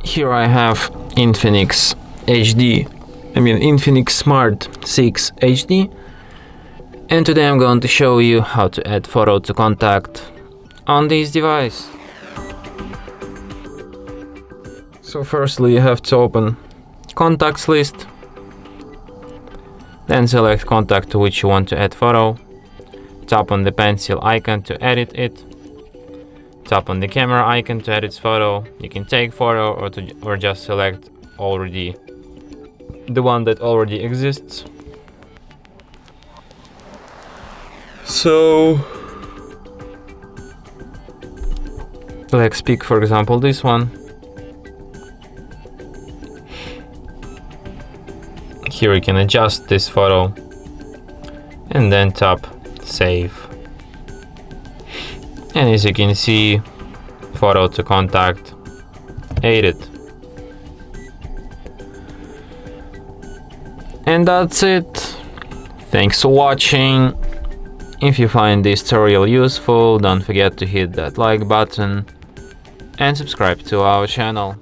Here I have Infinix Smart 6 HD, and today I'm going to show you how to add photo to contact on this device. So firstly you have to open contacts list, then select contact to which you want to add photo, tap on the pencil icon to edit it, tap on the camera icon to edit photo. You can take photo or just select the one that already exists. So let's pick, for example, this one. Here you can adjust this photo and then tap save. And as you can see, photo to contact added. And that's it. Thanks for watching. If you find this tutorial useful, don't forget to hit that like button and subscribe to our channel.